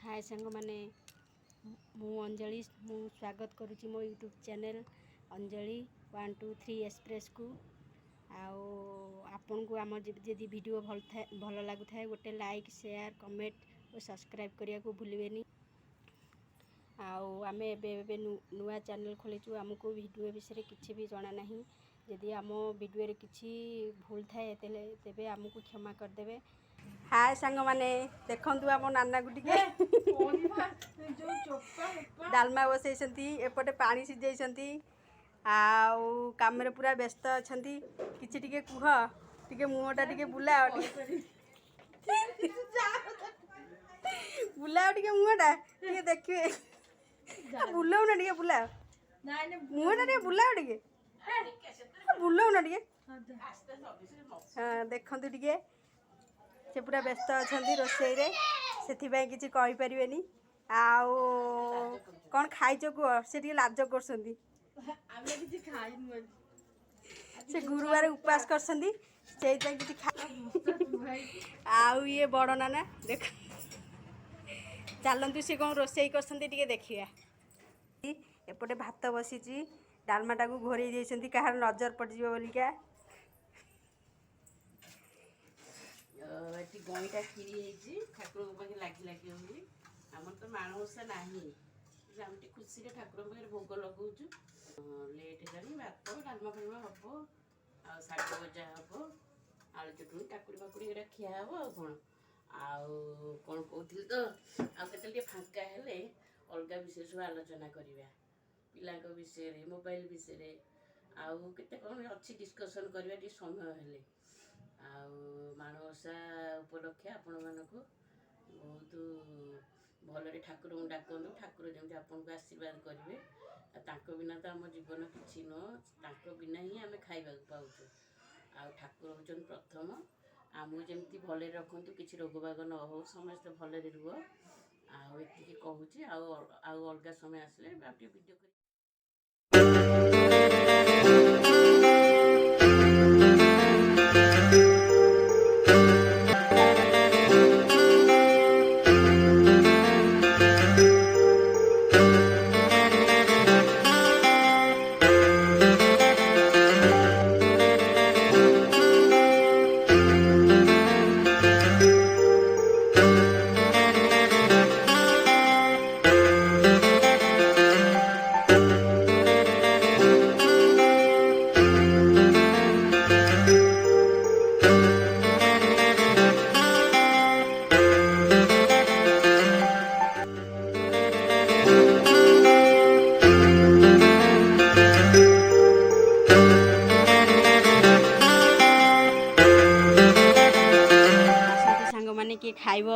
हाय सांग माने मु अंजलि मु स्वागत करुच्ची मो यूट्यूब चैनल अंजलि 123 एक्सप्रेस को आपन को आम जदि वीडियो भल लगु थाए गोटे लाइक शेयर कमेंट और सब्सक्राइब करिया को भूलिबेनी। आम एबे नुआ चैनल खोलीचु आमको वीडियो विषय किसी भी जना नहीं। यदि आम वीडियो रे किसी भूल थाए तेबे आमको क्षमा करदेवे। हाय सांग माने देखंतु आम नाना को टिके डालमा बसैछंती एपटे पानी सिझैछंती आउ काम रे पूरा व्यस्त अछंती। किछि टिके कुह टिके मुहटा टिके बुलाओ बुलाओ टिके मुहटा टिके देखिए बुलाओ ना टिके बुलाओ मुहटा टिके बुलाओ टिके बुलाओ ना टिके हाँ देखंतु टिके से पूरा व्यस्त अच्छा रोषे से किसी कहीपरेनि आउ कौन खाइच कह से लाज कर गुरुवार उपास कर आउ ये बड़ नाना देख चलतु सी कौन रोषे कर देखिया। एपटे भात बसी डालमाटा को घोरे कहार नजर पड़ज बोलिका गईटा खीरी ठाकुर पाखे लगी लगी होगी आम तो माणवसा ना आम खुशी ठाकुर पाखे भोग लगौचु लेट है भात डालमा फालमा हम आ शाग भजा हम आलू चटनी काकुड़ी फाकुड़ी ये खिया हम कौन कौन कहती तो आते फाँका हेले अलग विषय सब आलोचना करवा पिला विषय मोबाइल विषय आउ के कौन अच्छी डिस्कसन करवा समय हेले माणवसा उपलक्षे आपण मानक बहुत भलरे ठाकुर को डाकतु ठाकुर जमी आपन को आशीर्वाद करेंगे बिना तो आम जीवन किसी नुह बिना ही आम खाइबा पाऊँ ठाकुर हूँ प्रथम आमको जमी भले रखु किसी रोग बाग न हो समस्त भलरे रुह आती कहूँ अलग समय आसले वीडियो किए खाइब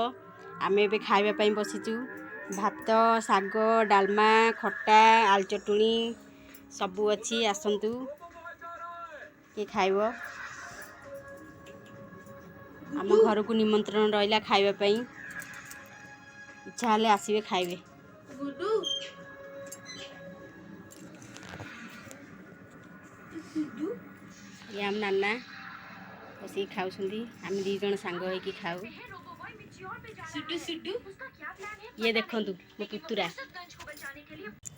आम ए खावाई बसीचु भात शाग डालमा खटा आलू चटुनी सबू अच्छी आसतु किए खाइब आम घर को निमंत्रण रहा खावाई इच्छा हेले आसबे खाइबे। ये आम नाना बस खाऊ आम दी जन सांग होइकी खाऊ ये देखंतु मो पुतुरा।